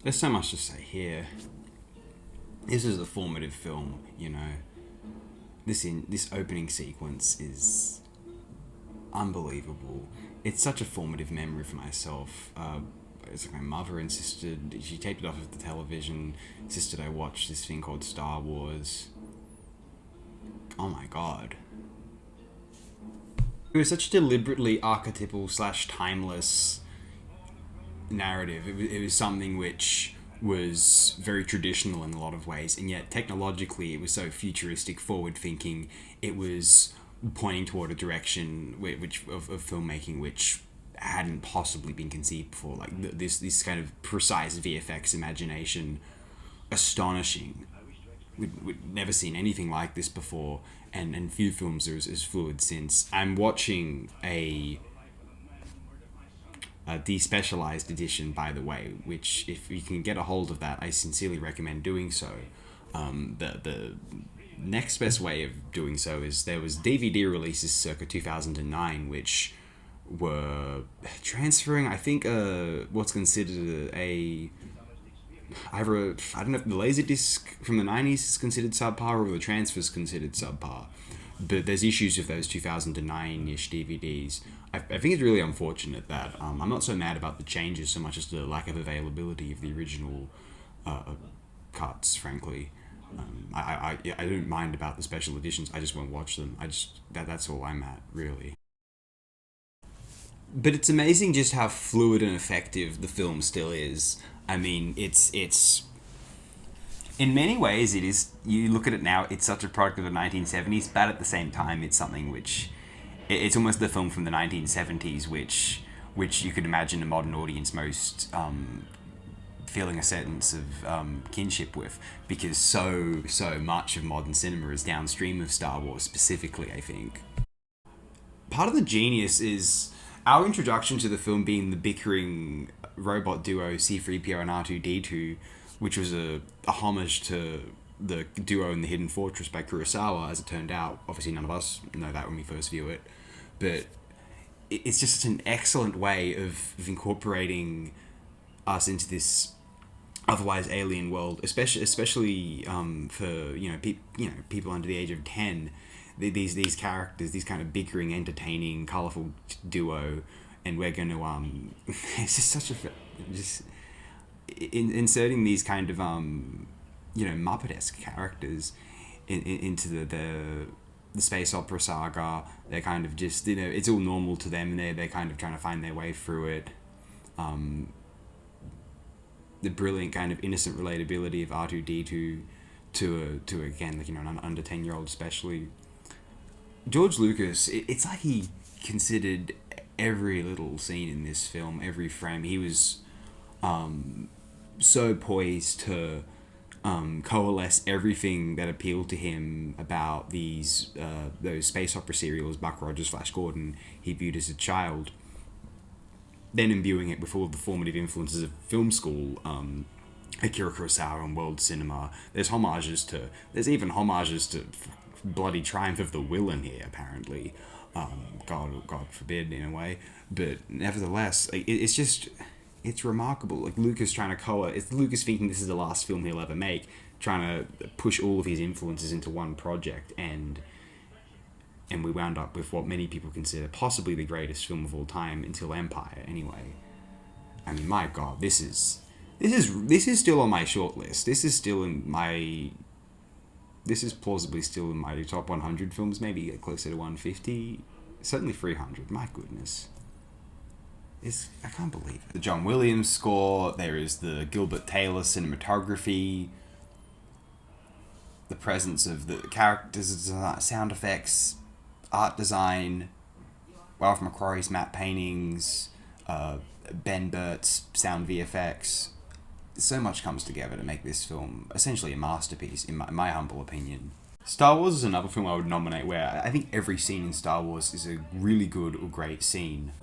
There's so much to say here. This is a formative film, you know. This opening sequence is unbelievable. It's such a formative memory for myself. It's like my mother insisted, she taped it off of the television, insisted I watch this thing called Star Wars. Oh my god. It was such a deliberately archetypal slash timeless narrative. It was something which was very traditional in a lot of ways, and yet technologically it was so futuristic, forward thinking. It was pointing toward a direction of filmmaking which hadn't possibly been conceived before. Like this kind of precise VFX imagination, astonishing. We'd never seen anything like this before, and few films are as fluid since. I'm watching a despecialized edition, by the way, which if you can get a hold of that, I sincerely recommend doing so. The next best way of doing so is there was DVD releases circa 2009, which were transferring, I think, what's considered a either I don't know if the Laserdisc from the 90s is considered subpar or the transfer is considered subpar. But there's issues with those 2009-ish DVDs. I think it's really unfortunate that I'm not so mad about the changes so much as the lack of availability of the original cuts, frankly. I don't mind about the special editions. I just won't watch them. That's all I'm at, really. But it's amazing just how fluid and effective the film still is. I mean, it's in many ways it is. You look at it now, it's such a product of the 1970s, but at the same time, it's something which it's almost the film from the 1970s, which you could imagine a modern audience most feeling a sense of kinship with, because so much of modern cinema is downstream of Star Wars specifically. I think part of the genius is our introduction to the film being the bickering robot duo C-3PO and R2-D2, which was a homage to the duo in The Hidden Fortress by Kurosawa, as it turned out. Obviously, none of us know that when we first view it, but it's just such an excellent way of incorporating us into this otherwise alien world, especially for people under the age of 10. These characters, these kind of bickering, entertaining, colorful duo, and we're going to it's just such a just inserting these kind of Muppet-esque characters into the space opera saga. They're kind of just, it's all normal to them, and they're kind of trying to find their way through it. The brilliant kind of innocent relatability of R2-D2 to again, like, an under 10-year-old especially. George Lucas, it's like he considered every little scene in this film, every frame. He was so poised to coalesce everything that appealed to him about those space opera serials, Buck Rogers, Flash Gordon, he viewed as a child, then imbuing it with all of the formative influences of film school, Akira Kurosawa and world cinema. There's even homages to bloody Triumph of the Will in here, apparently. God forbid, in a way. But nevertheless, it's remarkable. Like, it's Lucas thinking this is the last film he'll ever make, trying to push all of his influences into one project, and we wound up with what many people consider possibly the greatest film of all time, until Empire, anyway. I mean, my God, this is still on my short list. This is plausibly still in my top 100 films, maybe closer to 150, certainly 300. My goodness. I can't believe it. The John Williams score, there is the Gilbert Taylor cinematography, the presence of the characters, sound effects, art design, Ralph McQuarrie's matte paintings, Ben Burt's sound VFX. So much comes together to make this film essentially a masterpiece, in my humble opinion. Star Wars is another film I would nominate where I think every scene in Star Wars is a really good or great scene.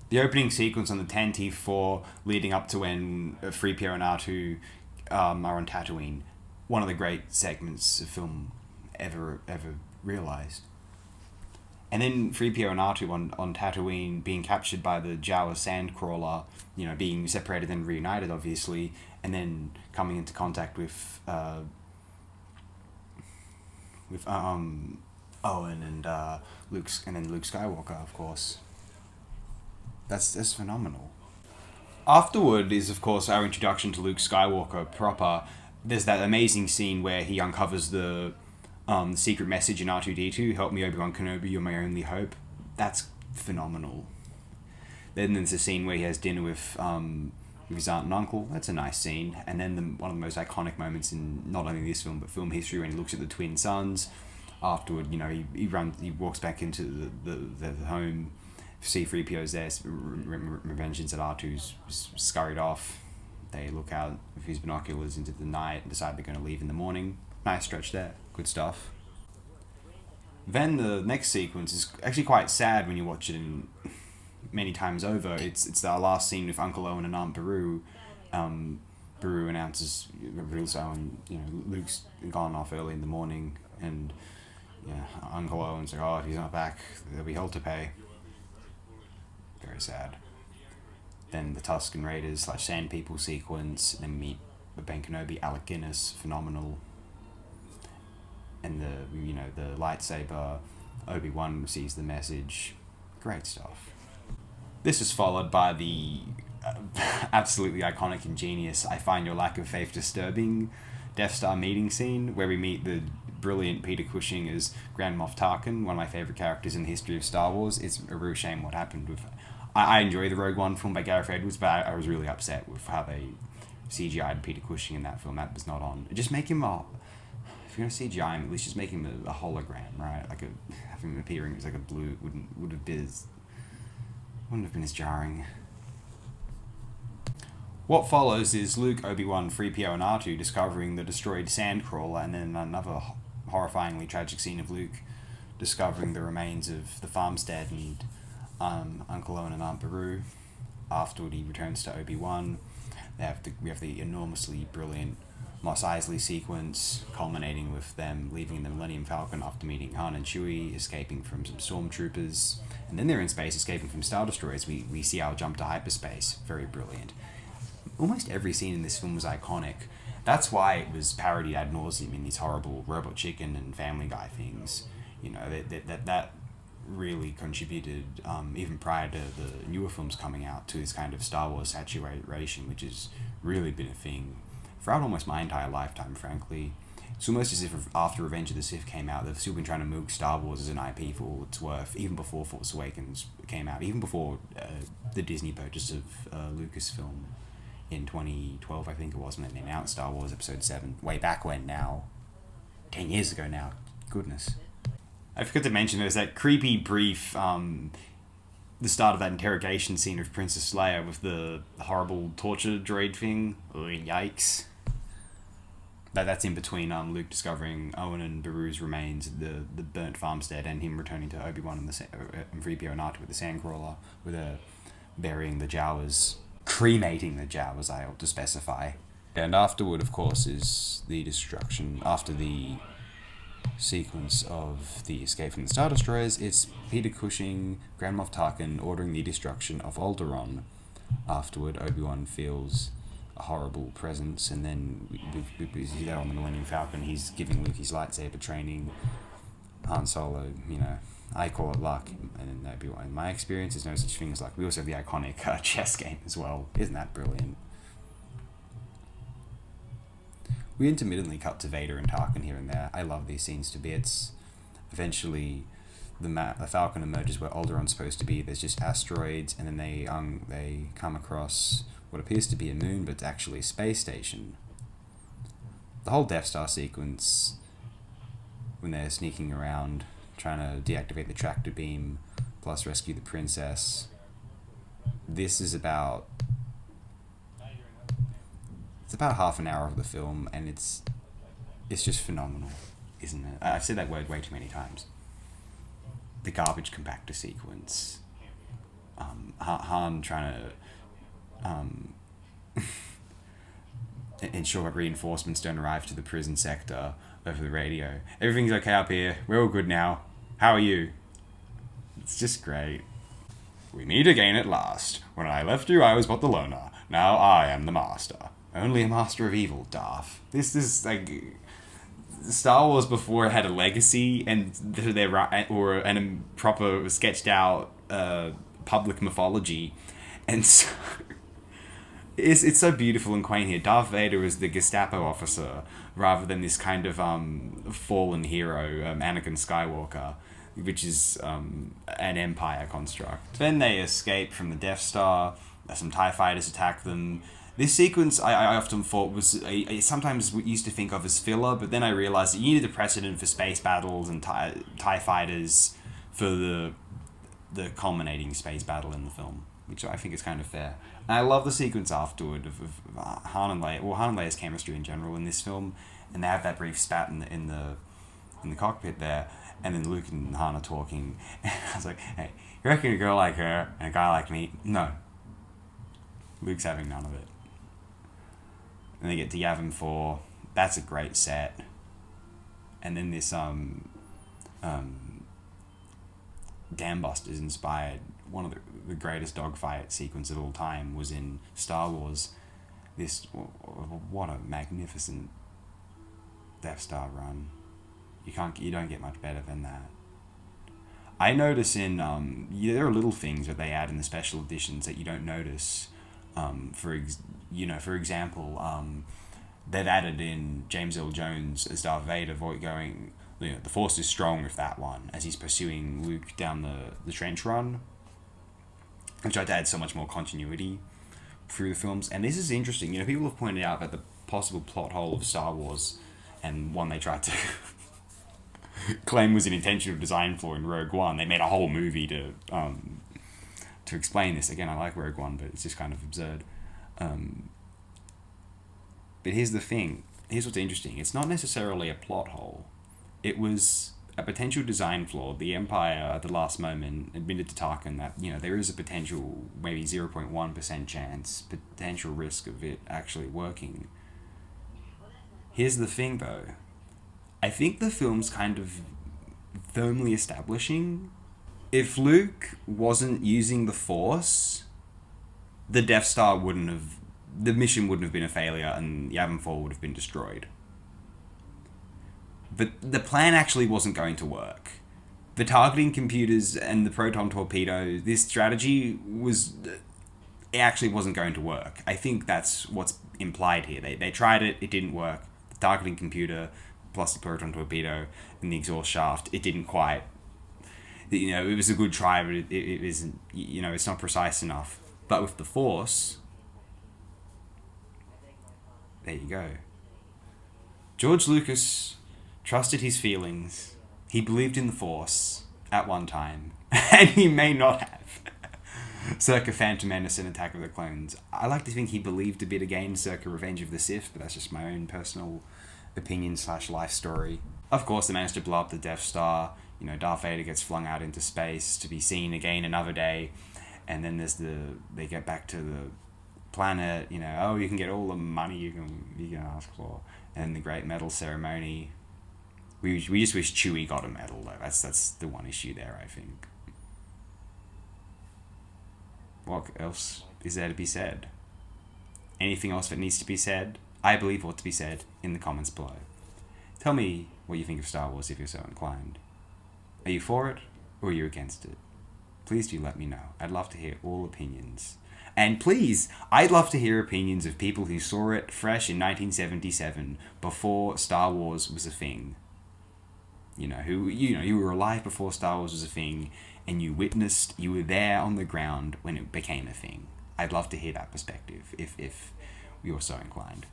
The opening sequence on the Tantive 4 leading up to when 3PO and R2 are on Tatooine, one of the great segments of film ever realized. And then 3PO and R2 on Tatooine being captured by the Jawa Sandcrawler, being separated and reunited, obviously, and then coming into contact with Owen and Luke, and then Luke Skywalker, of course. That's phenomenal. Afterward is, of course, our introduction to Luke Skywalker proper. There's that amazing scene where he uncovers the secret message in R2D2, "Help me, Obi-Wan Kenobi, you're my only hope." That's phenomenal. Then there's a scene where he has dinner with his aunt and uncle. That's a nice scene. And then one of the most iconic moments in not only this film but film history, when he looks at the twin sons. Afterward, he walks back into the home. C-3PO's there, Revengeance at R2's scurried off. They look out with his binoculars into the night and decide they're going to leave in the morning. Nice stretch there. Good stuff. Then the next sequence is actually quite sad when you watch it many times over. It's our last scene with Uncle Owen and Aunt Beru. Beru reveals Owen, Luke's gone off early in the morning, and Uncle Owen's like, "Oh, if he's not back, there'll be hell to pay." Very sad. Then the Tusken Raiders / Sand People sequence. Then meet Ben Kenobi, Alec Guinness, phenomenal. And the lightsaber, Obi-Wan receives the message. Great stuff. This is followed by the absolutely iconic and genius "I find your lack of faith disturbing" Death Star meeting scene, where we meet the brilliant Peter Cushing as Grand Moff Tarkin, one of my favourite characters in the history of Star Wars. It's a real shame what happened with... I enjoy the Rogue One film by Gareth Edwards, but I was really upset with how they CGI'd Peter Cushing in that film. That was not on. Just make him up. If you're going to CGI him, at least just make him a hologram, right? Having him appearing as like a blue wouldn't have been as jarring. What follows is Luke, Obi-Wan, 3PO, and R2 discovering the destroyed Sandcrawler, and then another horrifyingly tragic scene of Luke discovering the remains of the farmstead and Uncle Owen and Aunt Beru. Afterward, he returns to Obi-Wan. We have the enormously brilliant Mos Eisley sequence, culminating with them leaving the Millennium Falcon after meeting Han and Chewie, escaping from some stormtroopers, and then they're in space escaping from Star Destroyers. We see our jump to hyperspace. Very brilliant. Almost every scene in this film was iconic. That's why it was parodied ad nauseum in these horrible Robot Chicken and Family Guy things. That really contributed, even prior to the newer films coming out, to this kind of Star Wars saturation, which has really been a thing throughout almost my entire lifetime, frankly. It's almost as if after Revenge of the Sith came out, they've still been trying to milk Star Wars as an IP for all it's worth, even before Force Awakens came out, even before the Disney purchase of Lucasfilm in 2012, I think it was, when they announced Star Wars Episode 7, way back when now. 10 years ago now. Goodness. I forgot to mention there's that creepy brief, the start of that interrogation scene of Princess Leia with the horrible torture droid thing. Oh, yikes. That's in between Luke discovering Owen and Beru's remains, the burnt farmstead, and him returning to Obi-Wan and 3PO and R2 with the Sandcrawler, with burying the Jawas, cremating the Jawas, I ought to specify. And afterward, of course, is the destruction. After the sequence of the escape from the Star Destroyers, it's Peter Cushing, Grand Moff Tarkin, ordering the destruction of Alderaan. Afterward, Obi-Wan feels a horrible presence, and then we see that on the Millennium Falcon. He's giving Luke his lightsaber training. Han Solo, I call it luck, and Obi-Wan. In my experience, there's no such thing as luck. We also have the iconic chess game as well. Isn't that brilliant? We intermittently cut to Vader and Tarkin here and there. I love these scenes to bits. Eventually, the Falcon emerges where Alderaan's supposed to be. There's just asteroids, and then they come across what appears to be a moon, but it's actually a space station. The whole Death Star sequence, when they're sneaking around, trying to deactivate the tractor beam, plus rescue the princess. This is about... It's about half an hour of the film, and it's just phenomenal, isn't it? I've said that word way too many times. The garbage compactor sequence. Han trying to ensure that reinforcements don't arrive to the prison sector over the radio. "Everything's okay up here. We're all good now. How are you?" It's just great. We meet again at last. When I left you, I was but the learner. Now I am the master. Only a master of evil, Darth. This is like Star Wars before it had a legacy and a proper sketched out public mythology, and so it's so beautiful and quaint here. Darth Vader is the Gestapo officer rather than this kind of fallen hero, Anakin Skywalker, which is an Empire construct. Then they escape from the Death Star. Some TIE fighters attack them. This sequence I often thought was I sometimes used to think of as filler, but then I realized that you needed a precedent for space battles and TIE fighters for the culminating space battle in the film, which I think is kind of fair. And I love the sequence afterward of Han and Leia, well, Han and Leia's chemistry in general in this film, and they have that brief spat in the cockpit there, and then Luke and Han are talking, and I was like, hey, you reckon a girl like her and a guy like me? No. Luke's having none of it. And they get to Yavin 4. That's a great set. And then this Gambusters inspired, one of the greatest dogfight sequence of all time was in Star Wars. What a magnificent Death Star run. You don't get much better than that. I notice there are little things that they add in the special editions that you don't notice. For example, they've added in James Earl Jones as Darth Vader going, the Force is strong with that one, as he's pursuing Luke down the trench run, which tried to add so much more continuity through the films. And this is interesting. People have pointed out that the possible plot hole of Star Wars, and one they tried to claim was an intentional design flaw in Rogue One. They made a whole movie to explain this. Again, I like Rogue One, but it's just kind of absurd. But here's the thing. Here's what's interesting. It's not necessarily a plot hole. It was a potential design flaw. The Empire, at the last moment, admitted to Tarkin that, there is a potential, maybe 0.1% chance, potential risk of it actually working. Here's the thing, though. I think the film's kind of firmly establishing, if Luke wasn't using the Force, the Death Star the mission wouldn't have been a failure and Yavin 4 would have been destroyed. But the plan actually wasn't going to work. The targeting computers and the proton torpedo, this strategy it actually wasn't going to work. I think that's what's implied here. They tried it didn't work. The targeting computer plus the proton torpedo and the exhaust shaft, it didn't quite. It was a good try, but it isn't. It's not precise enough. But with the Force, there you go. George Lucas trusted his feelings. He believed in the Force at one time, and he may not have. Circa Phantom Menace and Attack of the Clones. I like to think he believed a bit again, circa Revenge of the Sith, but that's just my own personal opinion / life story. Of course, they managed to blow up the Death Star. Darth Vader gets flung out into space to be seen again another day, and then they get back to the planet. You can get all the money you can ask for, and the Great Medal Ceremony. We just wish Chewie got a medal though. That's the one issue there, I think. What else is there to be said? Anything else that needs to be said? I believe ought to be said in the comments below. Tell me what you think of Star Wars if you're so inclined. Are you for it or are you against it? Please do let me know. I'd love to hear all opinions. And please, I'd love to hear opinions of people who saw it fresh in 1977 before Star Wars was a thing. You were alive before Star Wars was a thing, and you were there on the ground when it became a thing. I'd love to hear that perspective if you're so inclined.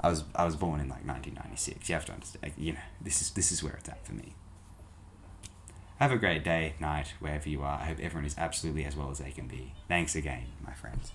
I was born in 1996. You have to understand. This is where it's at for me. Have a great day, night, wherever you are. I hope everyone is absolutely as well as they can be. Thanks again, my friends.